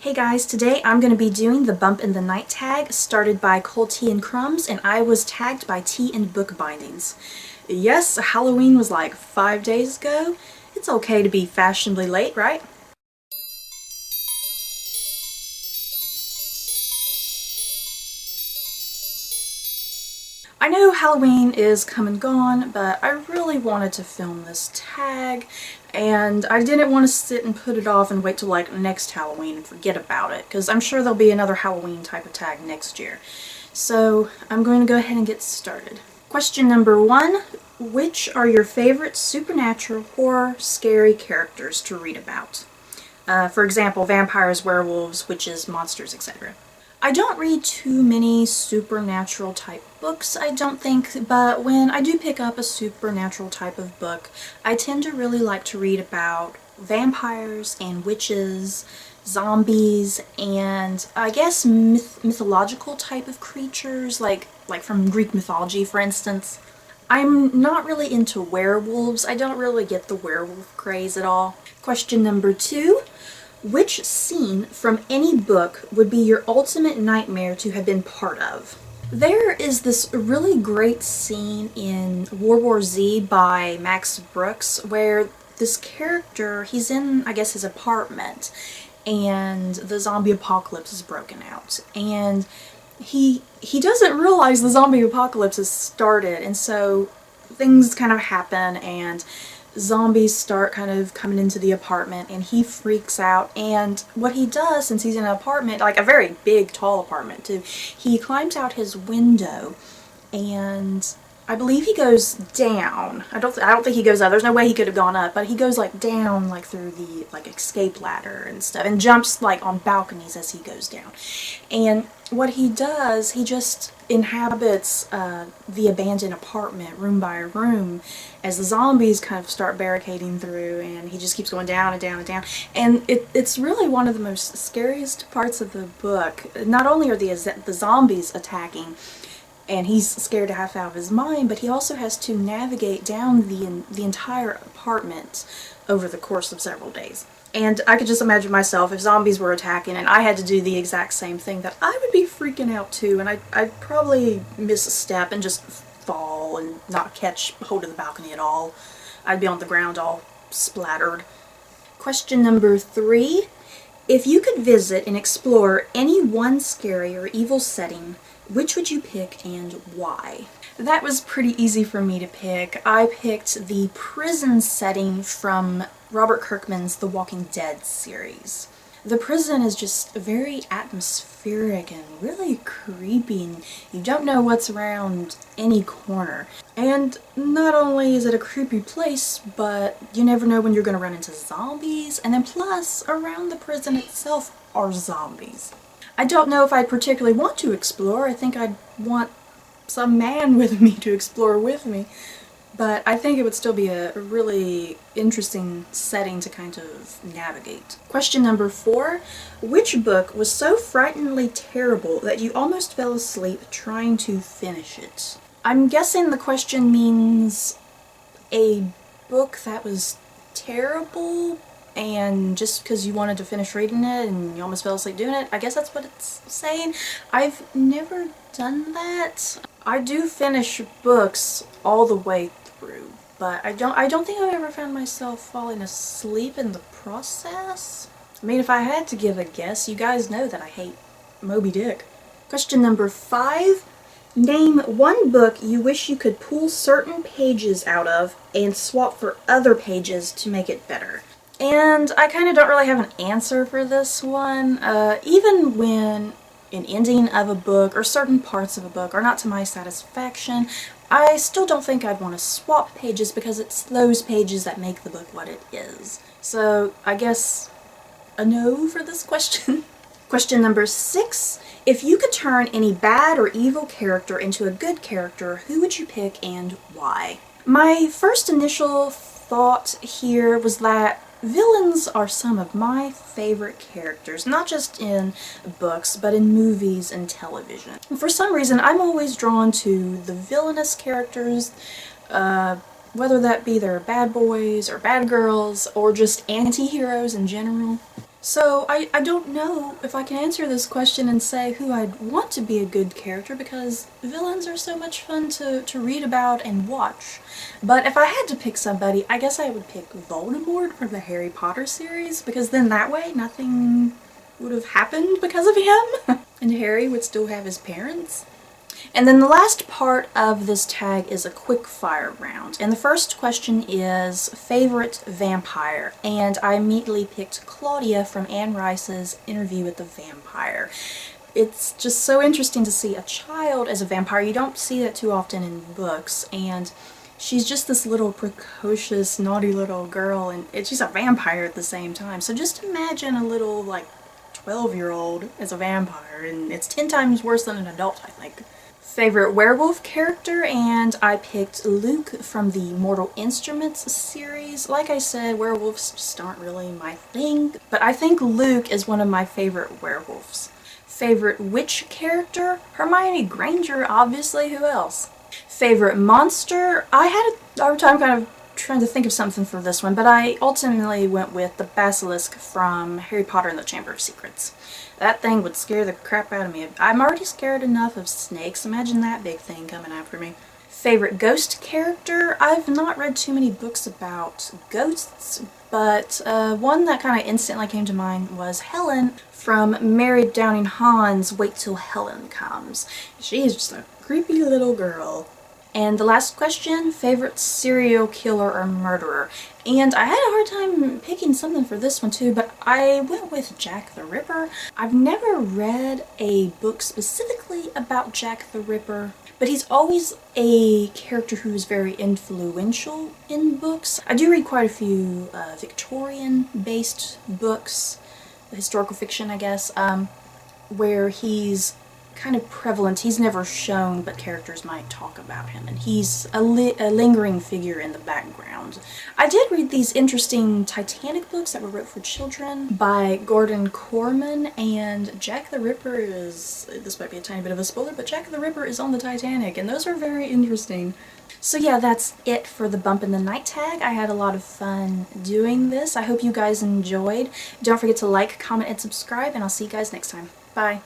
Hey guys, today I'm going to be doing the Bump in the Night tag started by ColdTeaAndCrumbs, and I was tagged by teaandbookbindings. Yes, Halloween was like 5 days ago. It's okay to be fashionably late, right? I know Halloween is come and gone, but I really wanted to film this tag, and I didn't want to sit and put it off and wait till like next Halloween and forget about it, because I'm sure there'll be another Halloween type of tag next year. So I'm going to go ahead and get started. Question number 1. Which are your favorite supernatural, horror, scary characters to read about? For example, vampires, werewolves, witches, monsters, etc. I don't read too many supernatural type books, I don't think, but when I do pick up a supernatural type of book, I tend to really like to read about vampires and witches, zombies, and I guess mythological type of creatures, like from Greek mythology, for instance. I'm not really into werewolves. I don't really get the werewolf craze at all. Question number 2. Which scene from any book would be your ultimate nightmare to have been part of? There is this really great scene in World War Z by Max Brooks where this character, he's in, I guess, his apartment, and the zombie apocalypse is broken out. And he doesn't realize the zombie apocalypse has started, and so things kind of happen and zombies start kind of coming into the apartment, and he freaks out. And what he does, since he's in an apartment, like a very big tall apartment too, he climbs out his window, and I believe he goes down. I don't think he goes up. There's no way he could have gone up, but he goes like down, like through the escape ladder and stuff, and jumps like on balconies as he goes down. And what he does, he just inhabits the abandoned apartment room by room as the zombies kind of start barricading through, and he just keeps going down and down and down. And it's really one of the most scariest parts of the book. Not only are the zombies attacking, and he's scared to half out of his mind, but he also has to navigate down the entire apartment over the course of several days. And I could just imagine myself, if zombies were attacking and I had to do the exact same thing, that I would be freaking out too, and I'd probably miss a step and just fall and not catch hold of the balcony at all. I'd be on the ground all splattered. Question number 3. If you could visit and explore any one scary or evil setting, which would you pick and why? That was pretty easy for me to pick. I picked the prison setting from Robert Kirkman's The Walking Dead series. The prison is just very atmospheric and really creepy, and you don't know what's around any corner. And not only is it a creepy place, but you never know when you're going to run into zombies, and then plus, around the prison itself are zombies. I don't know if I'd particularly want to explore. I think I'd want some man with me to explore with me. But I think it would still be a really interesting setting to kind of navigate. Question number 4. Which book was so frighteningly terrible that you almost fell asleep trying to finish it? I'm guessing the question means a book that was terrible, and just because you wanted to finish reading it and you almost fell asleep doing it. I guess that's what it's saying. I've never done that. I do finish books all the way through, but I don't think I've ever found myself falling asleep in the process. I mean, if I had to give a guess, you guys know that I hate Moby Dick. Question number 5. Name one book you wish you could pull certain pages out of and swap for other pages to make it better. And I kind of don't really have an answer for this one. Even when an ending of a book or certain parts of a book are not to my satisfaction, I still don't think I'd want to swap pages, because it's those pages that make the book what it is. So I guess a no for this question. Question number 6. If you could turn any bad or evil character into a good character, who would you pick and why? My first initial thought here was that villains are some of my favorite characters, not just in books, but in movies and television. And for some reason, I'm always drawn to the villainous characters, whether that be their bad boys or bad girls, or just anti-heroes in general. So I don't know if I can answer this question and say who I'd want to be a good character, because villains are so much fun to read about and watch. But if I had to pick somebody, I guess I would pick Voldemort from the Harry Potter series, because then that way nothing would have happened because of him. And Harry would still have his parents. And then the last part of this tag is a quick fire round. And the first question is favorite vampire. And I immediately picked Claudia from Anne Rice's Interview with the Vampire. It's just so interesting to see a child as a vampire. You don't see that too often in books. And she's just this little precocious, naughty little girl, and she's a vampire at the same time. So just imagine a little, like, 12-year-old as a vampire, and it's 10 times worse than an adult, I think. Favorite werewolf character, and I picked Luke from the Mortal Instruments series. Like I said, werewolves just aren't really my thing, but I think Luke is one of my favorite werewolves. Favorite witch character? Hermione Granger, obviously, who else? Favorite monster? I had a hard time kind of trying to think of something for this one, but I ultimately went with the basilisk from Harry Potter and the Chamber of Secrets. That thing would scare the crap out of me. I'm already scared enough of snakes. Imagine that big thing coming after me. Favorite ghost character? I've not read too many books about ghosts, but one that kind of instantly came to mind was Helen from Mary Downing Hahn's Wait Till Helen Comes. She is just a creepy little girl. And the last question, favorite serial killer or murderer. And I had a hard time picking something for this one too, but I went with Jack the Ripper. I've never read a book specifically about Jack the Ripper, but he's always a character who is very influential in books. I do read quite a few Victorian-based books, historical fiction, I guess, where he's kind of prevalent. He's never shown, but characters might talk about him, and he's a lingering figure in the background. I did read these interesting Titanic books that were wrote for children by Gordon Corman, and Jack the Ripper is, this might be a tiny bit of a spoiler, but Jack the Ripper is on the Titanic, and those are very interesting. So yeah, that's it for the Bump in the Night tag. I had a lot of fun doing this. I hope you guys enjoyed. Don't forget to like, comment, and subscribe, and I'll see you guys next time. Bye.